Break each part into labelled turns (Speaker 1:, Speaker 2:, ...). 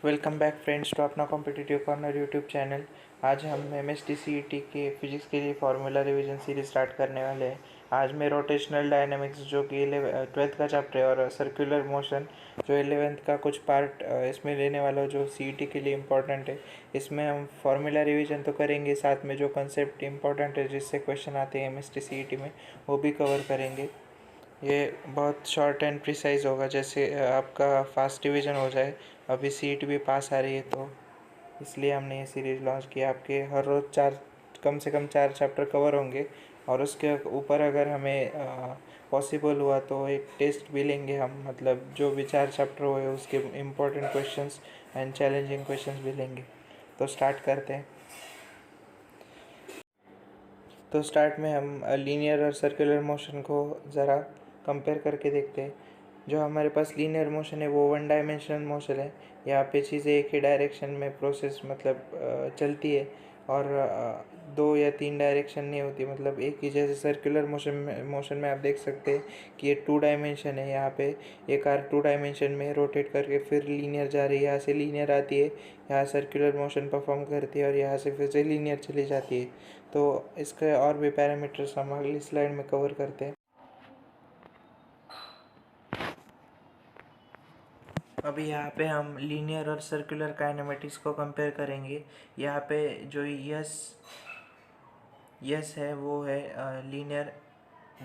Speaker 1: Welcome back friends to अपना competitive corner YouTube channel. आज हम MST के फिजिक्स के लिए फार्मूला रिवीजन सीरीज स्टार्ट करने वाले हैं। आज मैं रोटेशनल डायनामिक्स जो कि 12th का चैप्टर है और सर्कुलर मोशन जो 11th का कुछ पार्ट इसमें लेने वाला हूँ, जो CET के लिए इम्पोर्टेंट है। इसमें हम फार्मूला रिवीजन तो करेंगे, साथ में जो कंसेप्ट इम्पोर्टेंट है जिससे क्वेश्चन आते हैं MST CET में वो भी कवर करेंगे। ये बहुत शॉर्ट एंड प्रिसाइज होगा, जैसे आपका फास्ट डिवीज़न हो जाए। अभी सीट भी पास आ रही है, तो इसलिए हमने ये सीरीज़ लॉन्च किया। आपके हर रोज़ कम से कम 4 चैप्टर कवर होंगे, और उसके ऊपर अगर हमें पॉसिबल हुआ तो एक टेस्ट भी लेंगे हम, मतलब जो भी 4 चैप्टर हुए उसके important questions and challenging questions भी लेंगे। तो स्टार्ट करते हैं। तो स्टार्ट में हम लीनियर और सर्कुलर मोशन को ज़रा कंपेयर करके देखते हैं। जो हमारे पास लीनियर मोशन है वो वन डायमेंशनल मोशन है। यहाँ पे चीज़ें एक ही डायरेक्शन में प्रोसेस मतलब चलती है, और 2 या 3 डायरेक्शन नहीं होती, मतलब एक ही। जैसे सर्कुलर मोशन में आप देख सकते हैं कि ये 2 डायमेंशन है। यहाँ पे एक कार 2 डायमेंशन में रोटेट करके फिर लीनियर जा रही है, यहाँ से लीनियर आती है, यहाँ सर्कुलर मोशन परफॉर्म करती है, और यहाँ से फिर से लीनियर चली जाती है। तो इसके और भी पैरामीटर्स हम अगली स्लाइड में कवर करते हैं। अभी यहाँ पे हम लीनियर और सर्कुलर काइनेमेटिक्स को कंपेयर करेंगे। यहाँ पे जो यस है वो है linear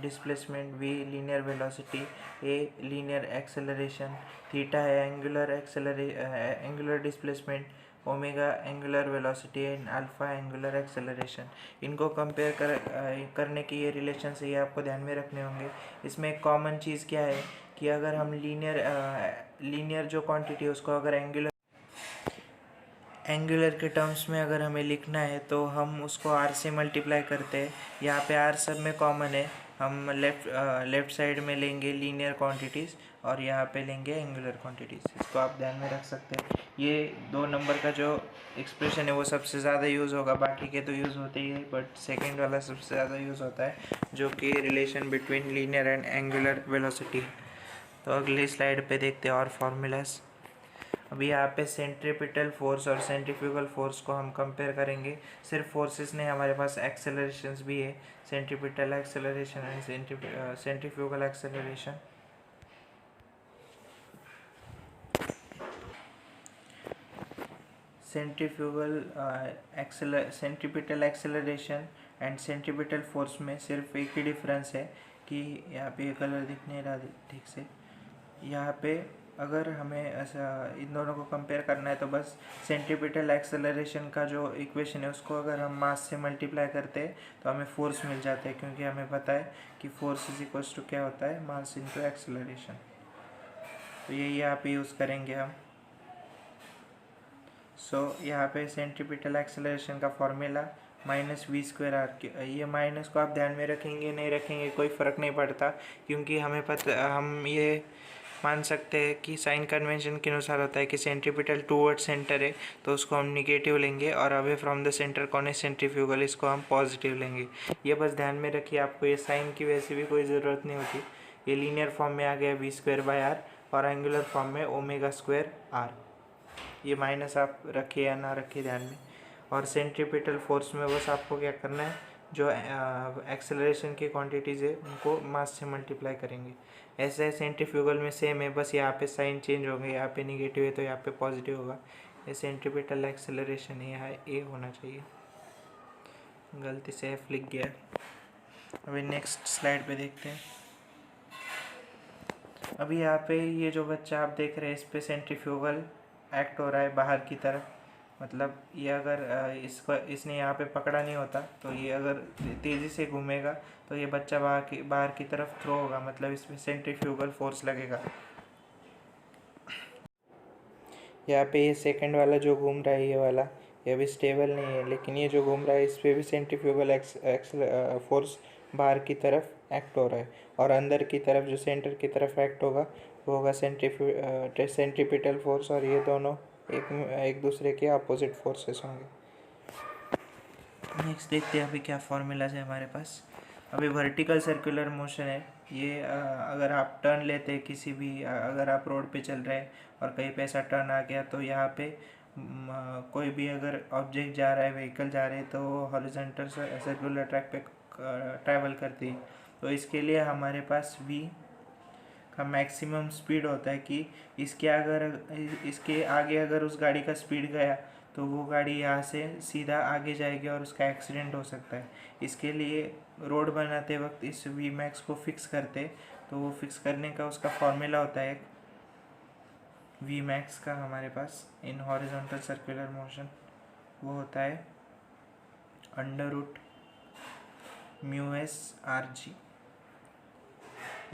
Speaker 1: displacement, V linear velocity, A linear acceleration, theta है angular displacement, omega angular velocity and alpha angular acceleration. इनको कंपेयर करने की ये रिलेशन से ये आपको ध्यान में रखने होंगे। इसमें एक कॉमन चीज़ क्या है कि अगर हम लीनियर जो क्वांटिटी है उसको अगर एंगुलर के टर्म्स में अगर हमें लिखना है तो हम उसको R से मल्टीप्लाई करते हैं। यहाँ पे R सब में कॉमन है। हम लेफ़्ट साइड में लेंगे लीनियर क्वांटिटीज़ और यहाँ पे लेंगे एंगुलर क्वांटिटीज़। इसको आप ध्यान में रख सकते हैं। ये 2 नंबर का जो एक्सप्रेशन है वो सबसे ज़्यादा यूज़ होगा, बाकी के तो यूज़ होते ही है, बट सेकेंड वाला सबसे ज़्यादा यूज़ होता है, जो कि relation between linear and angular velocity. तो अगली स्लाइड पे देखते हैं और फार्मूलाज। अभी यहाँ पे सेंट्रीपिटल फोर्स और सेंट्रीफ्यूगल फोर्स को हम कंपेयर करेंगे। सिर्फ फोर्सेस नहीं, हमारे पास एक्सेलरेशंस भी है, centripetal acceleration and centrifugal acceleration. Centripetal acceleration and centripetal force में सिर्फ एक ही डिफरेंस है कि यहाँ पे ये कलर दिख नहीं रहा ठीक से। यहाँ पे अगर हमें ऐसा इन दोनों को कंपेयर करना है तो बस सेंट्रीपिटल एक्सेलरेशन का जो इक्वेशन है उसको अगर हम मास से मल्टीप्लाई करते हैं तो हमें फोर्स मिल जाता है, क्योंकि हमें पता है कि फोर्स इज इक्वल्स टू क्या होता है, मास इनटू एक्सेलरेशन। तो ये यहाँ पे यूज़ करेंगे हम। यहाँ पे सेंट्रीपिटल एक्सेलरेशन का फॉर्मूला -v²r। ये माइनस को आप ध्यान में रखेंगे नहीं रखेंगे कोई फ़र्क नहीं पड़ता, क्योंकि हम ये मान सकते हैं कि साइन कन्वेंशन के अनुसार होता है कि सेंट्रीपिटल टूवर्ड सेंटर है तो उसको हम निगेटिव लेंगे, और अवे फ्रॉम द सेंटर कौन है सेंट्रीफ्यूगल, इसको हम पॉजिटिव लेंगे। ये बस ध्यान में रखिए, आपको ये साइन की वैसे भी कोई ज़रूरत नहीं होती। ये लीनियर फॉर्म में आ गया v²/r और एंगुलर फॉर्म में ω²r। ये माइनस आप रखिए या ना रखिए ध्यान में। और सेंट्रीपिटल फोर्स में बस आपको क्या करना है, जो एक्सेलरेशन की क्वांटिटीज़ है उनको मास से मल्टीप्लाई करेंगे। ऐसे सेंट्रीफ्यूगल में सेम है, बस यहाँ पे साइन चेंज होंगे, यहाँ पे निगेटिव है तो यहाँ पे पॉजिटिव होगा। ये सेंट्रीपिटल एक्सेलरेशन है, यहाँ A होना चाहिए, गलती से F लिख गया। अभी नेक्स्ट स्लाइड पे देखते हैं। अभी यहाँ पे ये जो बच्चा आप देख रहे हैं इस पे सेंट्रीफ्यूगल एक्ट हो रहा है बाहर की तरफ, मतलब ये अगर इसने यहाँ पे पकड़ा नहीं होता तो ये अगर तेज़ी से घूमेगा तो ये बच्चा बाहर की तरफ थ्रो होगा, मतलब इसमें सेंट्रीफ्यूगल फोर्स लगेगा। यहाँ पे ये सेकंड वाला जो घूम रहा है ये वाला, ये अभी स्टेबल नहीं है, लेकिन ये जो घूम रहा है इस पर भी सेंट्रीफ्यूगल फोर्स बाहर की तरफ एक्ट हो रहा है, और अंदर की तरफ जो सेंटर की तरफ एक्ट होगा वो होगा सेंट्रीपिटल फोर्स, और ये दोनों एक दूसरे के अपोजिट फोर्सेस होंगे। नेक्स्ट देखते हैं अभी क्या फॉर्मूलाज है हमारे पास। अभी वर्टिकल सर्कुलर मोशन है, ये अगर आप टर्न लेते किसी भी अगर आप रोड पे चल रहे हैं और कहीं पे ऐसा टर्न आ गया तो यहाँ पे कोई भी अगर ऑब्जेक्ट जा रहा है, व्हीकल जा रहे हैं, तो वो हॉरिजॉन्टल सर्कुलर ट्रैक पे ट्रैवल करती है। तो इसके लिए हमारे पास v का मैक्सिमम स्पीड होता है कि इसके आगे अगर उस गाड़ी का स्पीड गया तो वो गाड़ी यहाँ से सीधा आगे जाएगी और उसका एक्सीडेंट हो सकता है। इसके लिए रोड बनाते वक्त इस वी मैक्स को फिक्स करते, तो वो फिक्स करने का उसका फॉर्मूला होता है वी मैक्स का हमारे पास इन हॉरिजॉन्टल सर्कुलर मोशन। वो होता है √μs/g।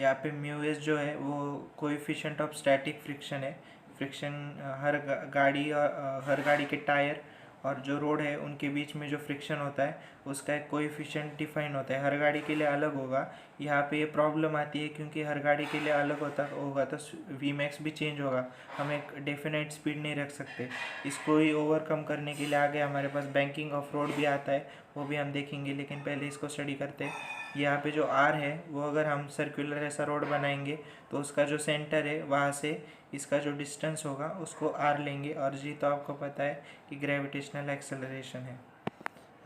Speaker 1: यहाँ पे μs जो है वो कोएफिशिएंट ऑफ स्टैटिक फ्रिक्शन है। फ्रिक्शन हर गाड़ी के टायर और जो रोड है उनके बीच में जो फ्रिक्शन होता है उसका एक कोएफिशिएंट डिफाइन होता है, हर गाड़ी के लिए अलग होगा। यहाँ पे ये प्रॉब्लम आती है क्योंकि हर गाड़ी के लिए अलग होगा तो वी मैक्स भी चेंज होगा, हम एक डेफिनेट स्पीड नहीं रख सकते। इसको ही ओवरकम करने के लिए आगे हमारे पास बैंकिंग ऑफ रोड भी आता है, वो भी हम देखेंगे, लेकिन पहले इसको स्टडी करते हैं। यहाँ पे जो आर है वो अगर हम सर्कुलर ऐसा रोड बनाएंगे तो उसका जो सेंटर है वहाँ से इसका जो डिस्टेंस होगा उसको आर लेंगे, और जी तो आपको पता है कि ग्रेविटेशनल एक्सेलरेशन है।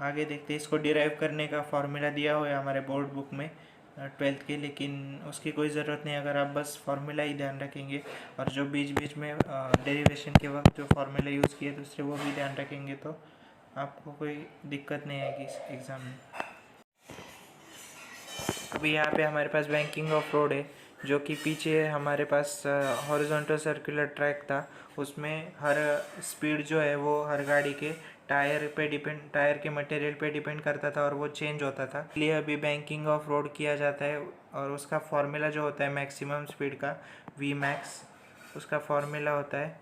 Speaker 1: आगे देखते हैं, इसको डिराइव करने का फॉर्मूला दिया हुआ है हमारे बोर्ड बुक में 12th के, लेकिन उसकी कोई ज़रूरत नहीं अगर आप बस फार्मूला ही ध्यान रखेंगे और जो बीच बीच में डेरिवेशन के वक्त जो फार्मूला यूज़ किए दूसरे वो भी ध्यान रखेंगे तो आपको कोई दिक्कत नहीं आएगी इस एग्ज़ाम में। अभी यहाँ पे हमारे पास बैंकिंग ऑफ रोड है, जो कि पीछे हमारे पास हॉरिजॉन्टल सर्कुलर ट्रैक था, उसमें हर स्पीड जो है वो हर गाड़ी के टायर के मटेरियल पे डिपेंड करता था और वो चेंज होता था। इसलिए अभी बैंकिंग ऑफ रोड किया जाता है और उसका फॉर्मूला जो होता है मैक्सिमम स्पीड का वी मैक्स, उसका फॉर्मूला होता है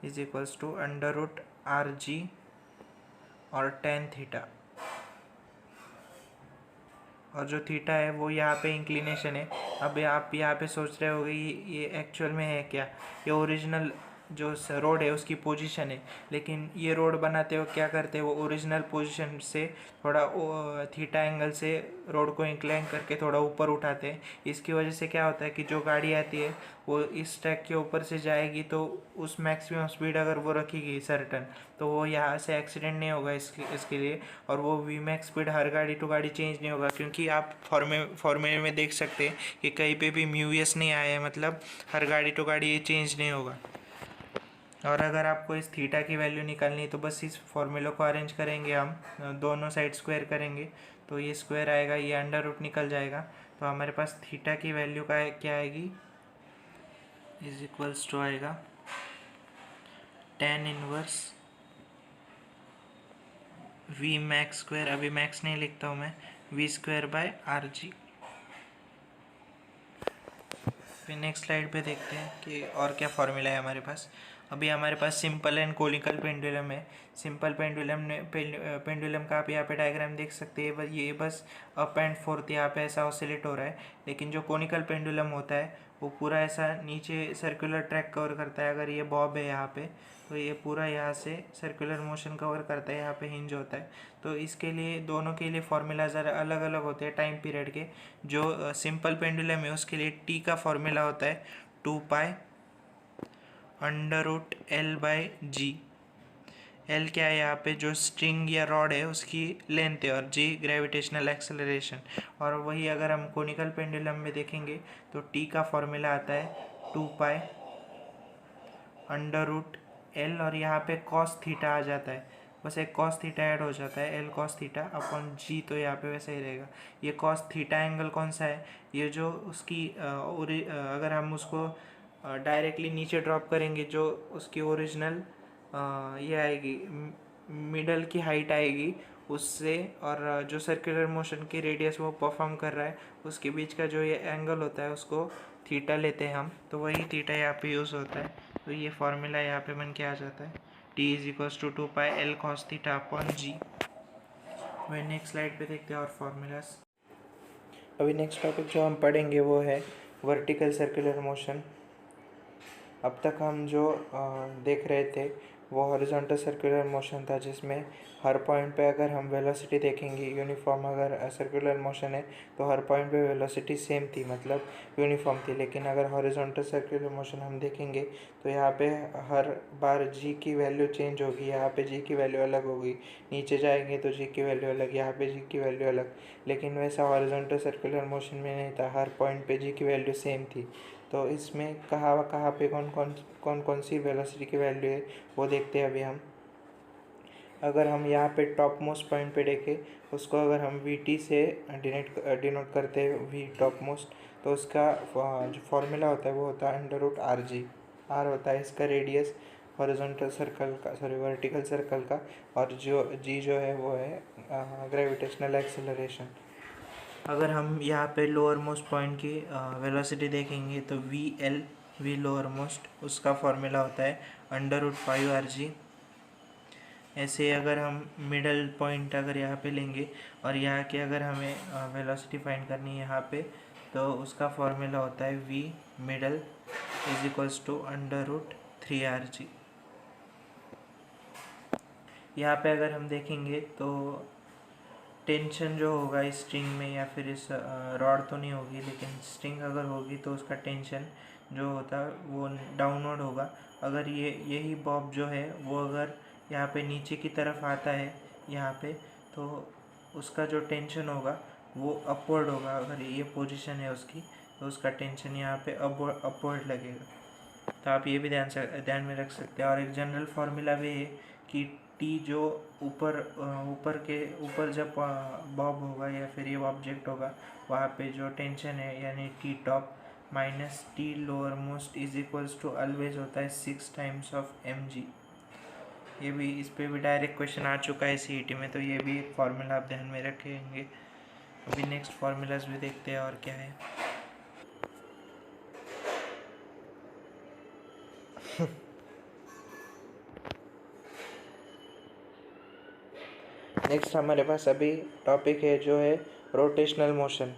Speaker 1: √r/g और tan थीटा, और जो थीटा है वो यहाँ पे इंक्लिनेशन है। अब आप यहाँ पे सोच रहे होगे ये एक्चुअल में है क्या, ये ओरिजिनल जो रोड है उसकी पोजीशन है, लेकिन ये रोड बनाते हो क्या करते हैं वो ओरिजिनल पोजीशन से थोड़ा थीटा एंगल से रोड को इंक्लाइन करके थोड़ा ऊपर उठाते हैं। इसकी वजह से क्या होता है कि जो गाड़ी आती है वो इस ट्रैक के ऊपर से जाएगी तो उस मैक्सिमम स्पीड अगर वो रखेगी सर्टन, तो वो यहाँ से एक्सीडेंट नहीं होगा इसके लिए, और वो वी मैक्स स्पीड हर गाड़ी टू गाड़ी चेंज नहीं होगा, क्योंकि आप फॉर्मूले में देख सकते हैं कि कहीं पे भी म्यूएस नहीं आया है, मतलब हर गाड़ी टू गाड़ी ये चेंज नहीं होगा। और अगर आपको इस थीटा की वैल्यू निकालनी है तो बस इस फॉर्मूले को अरेंज करेंगे, हम दोनों साइड स्क्वायर करेंगे तो ये स्क्वायर आएगा, ये अंडर रूट निकल जाएगा, तो हमारे पास थीटा की वैल्यू का क्या आएगी = आएगा tan inverse v max square, अभी मैक्स नहीं लिखता हूँ मैं, v²/rg। फिर नेक्स्ट स्लाइड पे देखते हैं कि और क्या फॉर्मूला है हमारे पास। अभी हमारे पास सिंपल एंड कोनिकल पेंडुलम है। सिंपल पेंडुलम का आप यहाँ पे डायग्राम देख सकते हैं, ये बस अप एंड फोर्थ यहाँ पे ऐसा ऑसिलेट हो रहा है, लेकिन जो कोनिकल पेंडुलम होता है वो पूरा ऐसा नीचे सर्कुलर ट्रैक कवर करता है। अगर ये बॉब है यहाँ पे तो ये पूरा यहाँ से सर्कुलर मोशन कवर करता है, यहाँ पे हिंज होता है। तो इसके लिए दोनों के लिए फॉर्मूला ज़रा अलग अलग होते हैं टाइम पीरियड के। जो सिंपल पेंडुलम है उसके लिए टी का फॉर्मूला होता है 2π√L/g। एल क्या है यहाँ पे, जो स्ट्रिंग या रॉड है उसकी लेंथ है, और जी ग्रेविटेशनल एक्सेलरेशन। और वही अगर हम कोनिकल पेंडुलम में देखेंगे तो टी का फॉर्मूला आता है 2π√L, और यहाँ पे कॉस थीटा आ जाता है, बस एक कॉस थीटा ऐड हो जाता है, L cos थीटा अपॉन जी, तो यहाँ पे वैसे ही रहेगा। ये कॉस थीटा एंगल कौन सा है, ये जो उसकी अगर हम उसको डायरेक्टली नीचे ड्रॉप करेंगे, जो उसकी ओरिजिनल ये आएगी मिडल की हाइट आएगी उससे, और जो सर्कुलर मोशन की रेडियस वो परफॉर्म कर रहा है उसके बीच का जो ये एंगल होता है उसको थीटा लेते हैं हम, तो वही थीटा यहाँ पे यूज़ होता है। तो ये फार्मूला यहाँ पे बन के आ जाता है T = 2πL cos theta upon g. वही नेक्स्ट स्लाइड पे देखते हैं और फार्मूलाज। अभी नेक्स्ट टॉपिक जो हम पढ़ेंगे वो है वर्टिकल सर्कुलर मोशन। अब तक हम जो देख रहे थे वो हॉरिजॉन्टल सर्कुलर मोशन था जिसमें हर पॉइंट पे अगर हम वेलोसिटी देखेंगे यूनिफॉर्म, अगर सर्कुलर मोशन है तो हर पॉइंट पे वेलोसिटी सेम थी, मतलब यूनिफॉर्म थी। लेकिन अगर हॉरिजॉन्टल सर्कुलर मोशन हम देखेंगे तो यहाँ पे हर बार जी की वैल्यू चेंज होगी, यहाँ पे जी की वैल्यू अलग होगी, नीचे जाएंगे तो जी की वैल्यू अलग, यहाँ पे जी की वैल्यू अलग। लेकिन वैसा हॉरिजॉन्टल सर्कुलर मोशन में नहीं था, हर पॉइंट पे जी की वैल्यू सेम थी। तो इसमें कहाँ कहाँ पे कौन कौन सी वेलोसिटी की वैल्यू है वो देखते हैं अभी हम। अगर हम यहाँ पे टॉप मोस्ट पॉइंट पे देखें, उसको अगर हम वी टी से डिनोट करते हैं, वी टॉप मोस्ट, तो उसका जो फॉर्मूला होता है वो होता है under root r g. R होता है इसका रेडियस हॉरिजॉन्टल सर्कल का, सॉरी वर्टिकल सर्कल का, और जो जी जो है वो है ग्रेविटेशनल एक्सेलरेशन। अगर हम यहाँ पे लोअर मोस्ट पॉइंट की वेलोसिटी देखेंगे तो वी लोअर मोस्ट, उसका फॉर्मूला होता है अंडर रूट 5 आर जी। ऐसे अगर हम मिडल पॉइंट अगर यहाँ पे लेंगे और यहाँ के अगर हमें वेलोसिटी फाइंड करनी है यहाँ पे, तो उसका फॉर्मूला होता है v middle is equals to under root 3 r g. यहाँ पे अगर हम देखेंगे तो टेंशन जो होगा इस स्ट्रिंग में या फिर इस रॉड तो नहीं होगी, लेकिन स्ट्रिंग अगर होगी तो उसका टेंशन जो होता है वो डाउनवर्ड होगा। अगर यही बॉब जो है वो अगर यहाँ पे नीचे की तरफ आता है यहाँ पे, तो उसका जो टेंशन होगा वो अपवर्ड होगा। अगर ये पोजीशन है उसकी तो उसका टेंशन यहाँ पे अपवर्ड लगेगा। तो आप ये भी ध्यान में रख सकते हैं। और एक जनरल फार्मूला भी है कि टी जो ऊपर जब बॉब होगा या फिर ये ऑब्जेक्ट होगा वहाँ पे जो टेंशन है यानी t top minus t lower most is equals to always होता है 6 टाइम्स ऑफ एम जी। ये भी, इस पर भी डायरेक्ट क्वेश्चन आ चुका है सीईटी में, तो ये भी एक फार्मूला आप ध्यान में रखेंगे। अभी नेक्स्ट फार्मूलाज भी देखते हैं और क्या है। नेक्स्ट हमारे पास अभी टॉपिक है जो है रोटेशनल मोशन।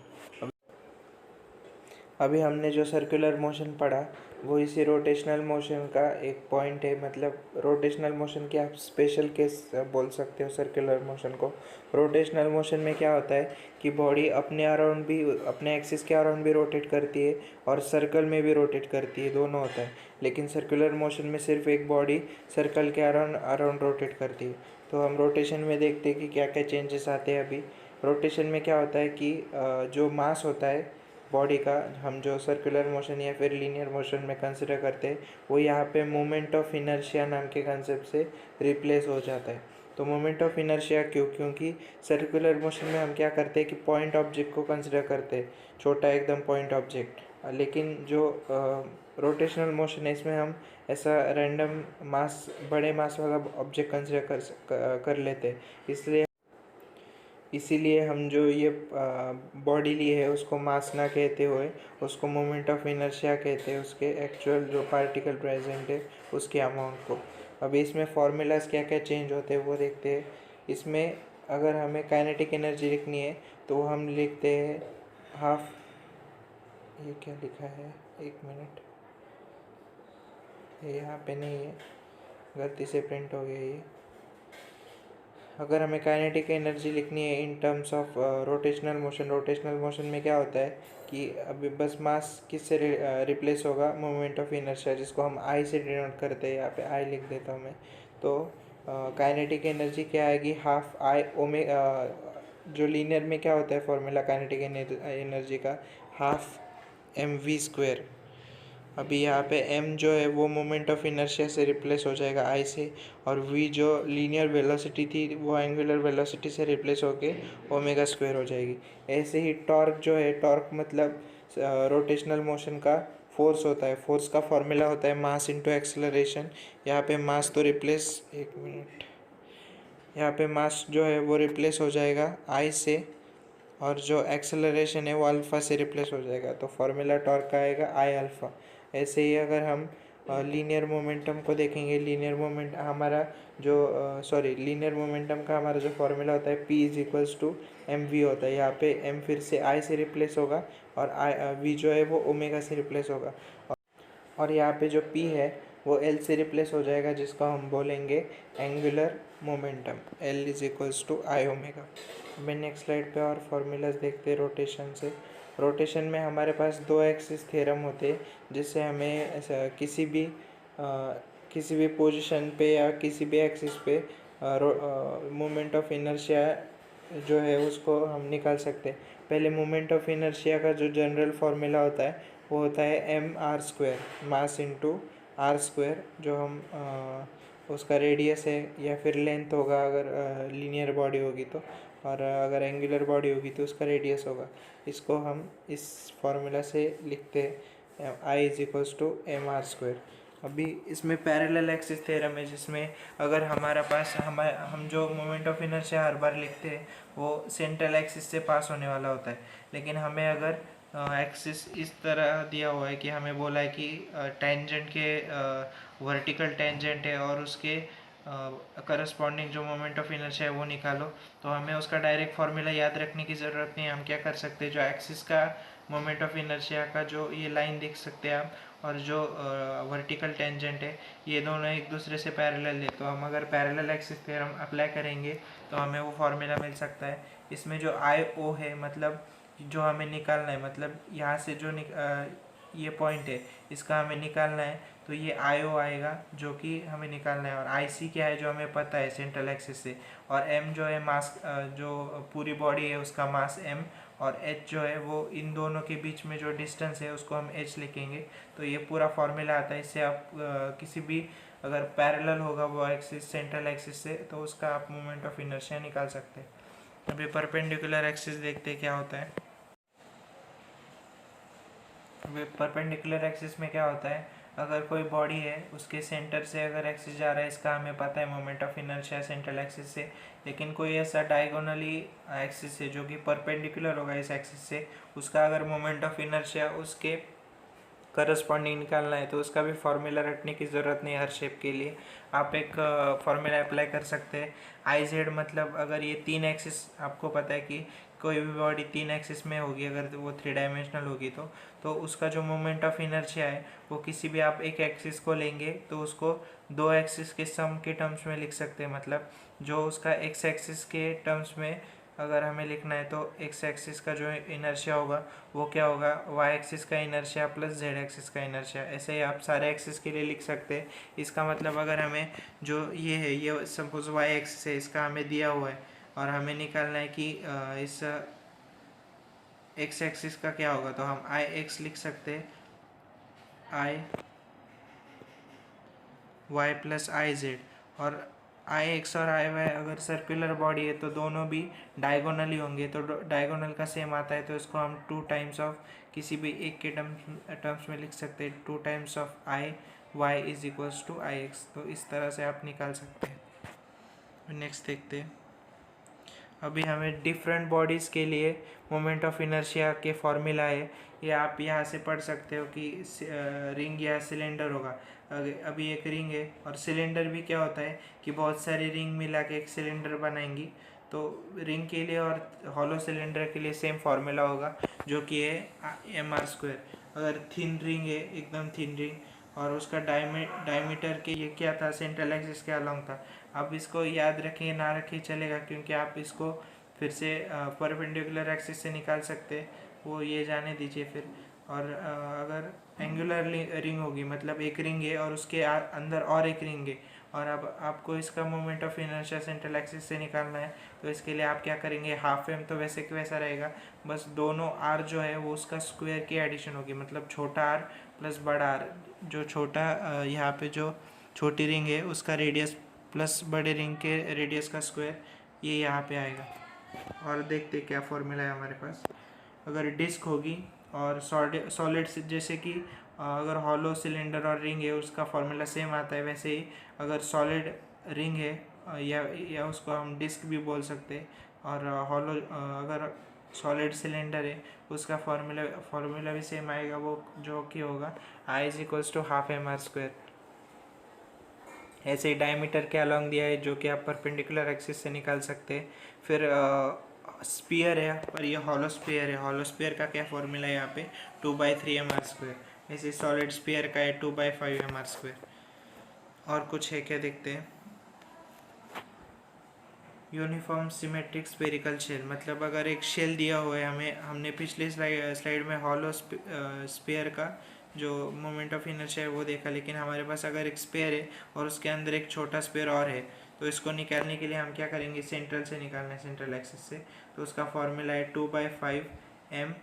Speaker 1: अभी हमने जो सर्कुलर मोशन पढ़ा वो इसी रोटेशनल मोशन का एक पॉइंट है। मतलब रोटेशनल मोशन की आप स्पेशल केस बोल सकते हो सर्कुलर मोशन को। रोटेशनल मोशन में क्या होता है कि बॉडी अपने अराउंड भी, अपने एक्सिस के अराउंड भी रोटेट करती है और सर्कल में भी रोटेट करती है, दोनों होता है। लेकिन सर्कुलर मोशन में सिर्फ एक बॉडी सर्कल के अराउंड रोटेट करती है। तो हम रोटेशन में देखते हैं कि क्या क्या चेंजेस आते हैं। अभी रोटेशन में क्या होता है कि जो मास होता है बॉडी का, हम जो सर्कुलर मोशन या फिर लीनियर मोशन में कंसिडर करते हैं, वो यहाँ पे मोमेंट ऑफ इनर्शिया नाम के कंसेप्ट से रिप्लेस हो जाता है। तो मोमेंट ऑफ इनर्शिया क्यों? क्योंकि सर्कुलर मोशन में हम क्या करते हैं कि पॉइंट ऑब्जेक्ट को कंसिडर करते हैं, छोटा एकदम पॉइंट ऑब्जेक्ट। लेकिन जो रोटेशनल मोशन है इसमें हम ऐसा रैंडम मास, बड़े मास वाला ऑब्जेक्ट कंसिडर कर लेते हैं। इसीलिए हम जो ये बॉडी ली है उसको मास ना कहते हुए उसको मोमेंट ऑफ इनर्शिया कहते हैं, उसके एक्चुअल जो पार्टिकल प्रेजेंट है उसके अमाउंट को। अभी इसमें फार्मूलाज क्या क्या चेंज होते हैं वो देखते हैं। इसमें अगर हमें काइनेटिक एनर्जी लिखनी है तो हम लिखते हैं हाफ, ये क्या लिखा है, एक मिनट, ये यहाँ पे नहीं है, गलती से प्रिंट हो गया ये। अगर हमें काइनेटिक एनर्जी लिखनी है in terms of rotational motion में क्या होता है कि अभी बस मास किससे रिप्लेस होगा, मोमेंट ऑफ इनर्शिया, जिसको हम आई से डिनोट करते हैं। यहाँ पे आई लिख देता हूँ मैं। तो काइनेटिक एनर्जी क्या आएगी, हाफ आई जो लीनियर में क्या होता है फॉर्मूला काइनेटिक एनर्जी का, हाफ एम वी स्क्वायर। अभी यहाँ पे m जो है वो मोमेंट ऑफ इनर्शिया से रिप्लेस हो जाएगा I से, और v जो लीनियर वेलोसिटी थी वो एंगुलर वेलोसिटी से रिप्लेस होके ओमेगा स्क्वायर हो जाएगी। ऐसे ही टॉर्क जो है, टॉर्क मतलब रोटेशनल मोशन का फोर्स होता है। फोर्स का फॉर्मूला होता है मास इनटू एक्सेलरेशन। यहाँ पे मास तो रिप्लेस, एक मिनट, यहाँ पे मास जो है वो रिप्लेस हो जाएगा I से, और जो एक्सेलरेशन है वो अल्फ़ा से रिप्लेस हो जाएगा। तो फार्मूला टॉर्क का आएगा आई अल्फ़ा। ऐसे ही अगर हम लीनियर मोमेंटम को देखेंगे, लीनियर मोमेंटम का हमारा जो फार्मूला होता है P is equals to m v होता है। यहाँ पे m फिर से I से रिप्लेस होगा और V जो है वो ओमेगा से रिप्लेस होगा। और यहाँ पे जो P है वो एल से रिप्लेस हो जाएगा, जिसको हम बोलेंगे angular momentum, L is equals to I omega. मैं नेक्स्ट स्लाइड पे और फॉर्मूलाज देखते हैं रोटेशन से। रोटेशन में हमारे पास दो एक्सिस थ्योरम होते हैं, जिससे हमें ऐसा किसी भी पोजीशन पे या किसी भी एक्सिस पे मोमेंट ऑफ इनर्शिया जो है उसको हम निकाल सकते हैं। पहले मोमेंट ऑफ इनर्शिया का जो जनरल फार्मूला होता है वो होता है m are square, mass into r square, जो हम उसका रेडियस है या फिर लेंथ होगा अगर लीनियर बॉडी होगी तो, और अगर एंगुलर बॉडी होगी तो उसका रेडियस होगा। इसको हम इस फार्मूला से लिखते हैं I is equals to M are square. अभी इसमें पैरेलल एक्सिस थ्योरम है, जिसमें अगर हमारा पास हम जो मोमेंट ऑफ इनर्शिया हर बार लिखते हैं वो सेंट्रल एक्सिस से पास होने वाला होता है, लेकिन हमें अगर एक्सिस इस तरह दिया हुआ है कि हमें बोला है कि टेंजेंट के वर्टिकल टेंजेंट है और उसके करस्पॉन्डिंग जो मोमेंट ऑफ इनर्शिया है वो निकालो, तो हमें उसका डायरेक्ट फार्मूला याद रखने की ज़रूरत नहीं है। हम क्या कर सकते हैं, जो एक्सिस का मोमेंट ऑफ इनर्शिया का जो ये लाइन देख सकते हैं आप, और जो वर्टिकल टेंजेंट है, ये दोनों एक दूसरे से पैरेलल है, तो हम अगर पैरेलल एक्सिस थ्योरम अप्लाई करेंगे तो हमें वो फार्मूला मिल सकता है। इसमें जो आई ओ है, मतलब जो हमें निकालना है, मतलब यहाँ से जो ये पॉइंट है इसका हमें निकालना है, तो ये आई ओ आएगा जो कि हमें निकालना है, और आई सी क्या है जो हमें पता है सेंट्रल एक्सिस से, और एम जो है मास, जो पूरी बॉडी है उसका मास एम, और एच जो है वो इन दोनों के बीच में जो डिस्टेंस है उसको हम एच लिखेंगे। तो ये पूरा फॉर्मूला आता है। इससे आप किसी भी अगर पैरेलल होगा वो एक्सिस सेंट्रल एक्सिस से, तो उसका आप मोमेंट ऑफ इनर्शिया निकाल सकते हैं। अभी परपेंडिकुलर एक्सिस देखते हैं क्या होता है। अभी परपेंडिकुलर एक्सिस में क्या होता है, अगर कोई बॉडी है उसके सेंटर से अगर एक्सिस जा रहा है, इसका हमें पता है moment of inertia central axis से, लेकिन कोई ऐसा डायगोनली एक्सिस है जो कि परपेंडिकुलर होगा इस एक्सिस से, उसका अगर मोमेंट ऑफ इनर्शिया उसके करस्पॉन्डिंग निकालना है तो उसका भी फार्मूला रखने की ज़रूरत नहीं है हर शेप के लिए। आप एक फार्मूला अप्लाई कर सकते हैं। आई जेड मतलब अगर ये तीन एक्सिस, आपको पता है कि कोई भी बॉडी तीन एक्सिस में होगी, अगर वो थ्री डायमेंशनल होगी तो उसका जो मोमेंट ऑफ इनर्शिया है वो किसी भी आप एक एक्सिस को लेंगे तो उसको दो एक्सिस के सम के टर्म्स में लिख सकते हैं। मतलब जो उसका एक्स एक्सिस के टर्म्स में अगर हमें लिखना है तो एक्स एक्सिस का जो इनर्शिया होगा वो क्या होगा, वाई एक्सिस का इनर्शिया प्लस जेड एक्सिस का इनर्शिया। ऐसे ही आप सारे एक्सिस के लिए लिख सकते हैं। इसका मतलब अगर हमें जो ये है, ये सपोज वाई एक्सिस है, इसका हमें दिया हुआ है और हमें निकालना है कि इस एक्स एक्सिस का क्या होगा, तो हम आई एक्स लिख सकते हैं, आई वाई प्लस आई जेड। और आई एक्स और आई वाई अगर सर्कुलर बॉडी है तो दोनों भी डायगोनल ही होंगे, तो डायगोनल का सेम आता है, तो इसको हम टू टाइम्स ऑफ किसी भी एक के टर्म्स में लिख सकते हैं, two times of I y is equals to I x. तो इस तरह से आप निकाल सकते हैं। नेक्स्ट देखते हैं। अभी हमें डिफरेंट बॉडीज़ के लिए मोमेंट ऑफ इनर्शिया के फॉर्मूला है, ये आप यहाँ से पढ़ सकते हो कि रिंग या सिलेंडर होगा। अभी एक रिंग है, और सिलेंडर भी क्या होता है कि बहुत सारी रिंग मिला के एक सिलेंडर बनाएंगी, तो रिंग के लिए और हॉलो सिलेंडर के लिए सेम फार्मूला होगा जो कि है एम आर स्क्वायर। अगर थिन रिंग है, एकदम थिन रिंग, और उसका डायमीटर के ये क्या था, सेंट्रल एक्सिस के अलॉन्ग था। आप इसको याद रखिए ना रखिए चलेगा, क्योंकि आप इसको फिर से परपेंडिकुलर एक्सिस से निकाल सकते हैं, वो ये जाने दीजिए फिर। और अगर एंगुलर रिंग होगी, मतलब एक रिंग है और उसके अंदर और एक रिंग है, और अब आपको इसका moment of inertia central axis से निकालना है, तो इसके लिए आप क्या करेंगे, हाफ एम तो वैसे कि वैसा रहेगा, बस दोनों आर जो है वो उसका स्क्वायर की एडिशन होगी, मतलब छोटा आर प्लस बड़ा आर। जो छोटा यहाँ पे जो छोटी रिंग है उसका रेडियस प्लस बड़े रिंग के रेडियस का स्क्वायर, ये यहाँ पे आएगा। और देखते क्या फॉर्मूला है हमारे पास। अगर डिस्क होगी और सॉलिड जैसे कि अगर हॉलो सिलेंडर और रिंग है उसका फॉर्मूला सेम आता है, वैसे ही अगर सॉलिड रिंग है या उसको हम डिस्क भी बोल सकते हैं, और हॉलो अगर सॉलिड सिलेंडर है उसका फॉर्मूला भी सेम आएगा, वो जो कि होगा I is equals to half M are square. ऐसे ही डायमीटर के अलॉन्ग दिया है जो कि आप परपेंडिकुलर एक्सिस से निकाल सकते हैं। फिर स्पीयर है, पर ये हॉलो स्पीयर है। हॉलो स्पीयर का क्या फॉर्मूला है यहाँ पे, 2/3 एम आर स्क्वायर। ऐसे सॉलिड स्पीयर का है 2/5 एम आर स्क्वायर। और कुछ है क्या देखते हैं। यूनिफॉर्म सिमेट्रिक स्फेरिकल शेल, मतलब अगर एक शेल दिया हुआ है हमें, हमने पिछले स्लाइड में हॉलो स्पेयर का जो मोमेंट ऑफ इनर्शिया है वो देखा, लेकिन हमारे पास अगर एक स्पेयर है और उसके अंदर एक छोटा स्पेयर और है, तो इसको निकालने के लिए हम क्या करेंगे, सेंट्रल से निकालना है, सेंट्रल एक्सिस से। तो उसका फॉर्मूला है 2/5 m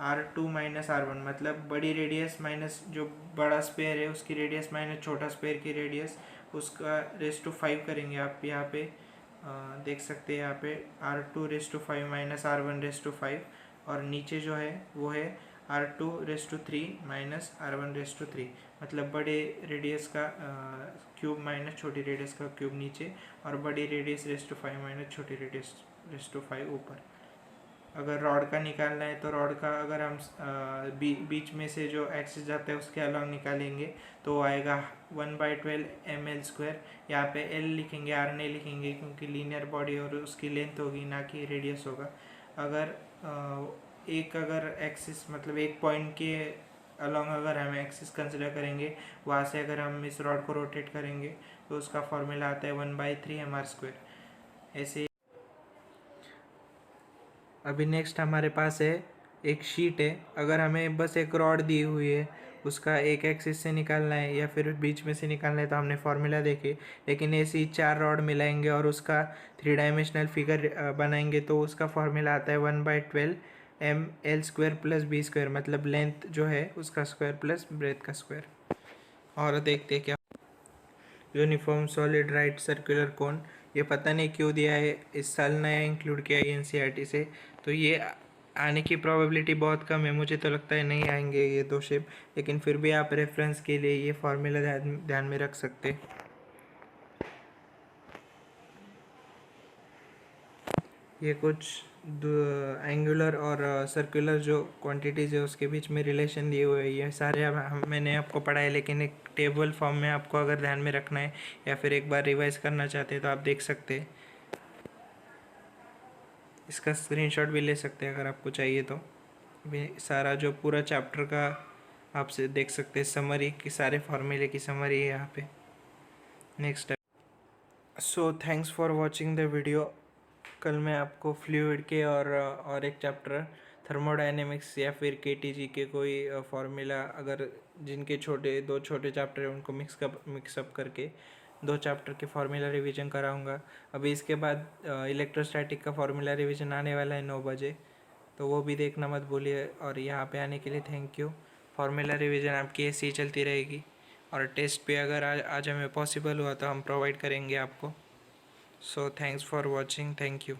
Speaker 1: R2 माइनस R1, मतलब बड़ी रेडियस माइनस जो बड़ा स्पेयर है उसकी रेडियस माइनस छोटा स्पेयर की रेडियस, उसका रेस टू 5 करेंगे। आप यहाँ पे देख सकते हैं, यहाँ पे R2 race to 5 minus R1 raise to 5, और नीचे जो है वो है R2 raise to 3 minus R1 raise to 3, मतलब बड़े रेडियस का क्यूब माइनस छोटी रेडियस का क्यूब नीचे, और बड़ी रेडियस रेस टू 5 माइनस छोटी रेडियस रेस टू 5 ऊपर। अगर रॉड का निकालना है तो रॉड का अगर हम बीच में से जो एक्सिस जाता है उसके अलॉन्ग निकालेंगे तो आएगा 1/12 ml²। यहाँ पे L लिखेंगे, R नहीं लिखेंगे क्योंकि लीनियर बॉडी और उसकी लेंथ होगी ना कि रेडियस होगा। अगर अगर एक्सिस मतलब एक पॉइंट के अलॉन्ग अगर हम एक्सिस कंसिडर करेंगे, वहाँ से अगर हम इस रॉड को रोटेट करेंगे तो उसका फॉर्मूला आता है 1/3 mr²। ऐसे अभी नेक्स्ट हमारे पास है एक शीट है, अगर हमें बस एक रॉड दी हुई है, उसका एक एक्सिस से निकालना है या फिर बीच में से निकालना है, तो हमने फार्मूला देखे। लेकिन ऐसी 4 रॉड मिलाएंगे और उसका 3 डायमेंशनल फिगर बनाएंगे तो उसका फार्मूला आता है 1/12 ml² प्लस b², मतलब लेंथ जो है उसका स्क्वायर प्लस ब्रेथ का स्क्वायर। और देखते हैं क्या, uniform solid right circular cone, ये पता नहीं क्यों दिया है, इस साल नया इंक्लूड किया है एनसीईआरटी से, तो ये आने की प्रोबेबिलिटी बहुत कम है। मुझे तो लगता है नहीं आएंगे ये 2 शेप, लेकिन फिर भी आप रेफरेंस के लिए ये फार्मूला ध्यान में रख सकते। ये कुछ एंगुलर और सर्कुलर जो क्वांटिटीज़ है उसके बीच में रिलेशन दिए हुए हैं, ये सारे मैंने आपको पढ़ाए, लेकिन एक टेबल फॉर्म में आपको अगर ध्यान में रखना है या फिर एक बार रिवाइज करना चाहते हैं तो आप देख सकते हैं। इसका स्क्रीनशॉट भी ले सकते हैं अगर आपको चाहिए तो। सारा जो पूरा चैप्टर का आपसे देख सकते हैं समरी की, सारे फार्मूले की समरी है यहाँ पे। Next, so thanks for watching the video. कल मैं आपको फ्लूइड के और एक चैप्टर थर्मोडायनेमिक्स या फिर केटीजी के कोई फार्मूला, अगर जिनके दो छोटे चैप्टर हैं उनको मिक्सअप करके 2 चैप्टर के फार्मूला रिवीजन कराऊंगा। अभी इसके बाद इलेक्ट्रोस्टैटिक का फार्मूला रिवीजन आने वाला है 9 बजे, तो वो भी देखना मत भूलिए। और यहाँ पे आने के लिए थैंक यू। फार्मूला रिवीजन आपकी ऐसे ही चलती रहेगी, और टेस्ट पे अगर आज हमें पॉसिबल हुआ तो हम प्रोवाइड करेंगे आपको। So thanks for watching, thank you.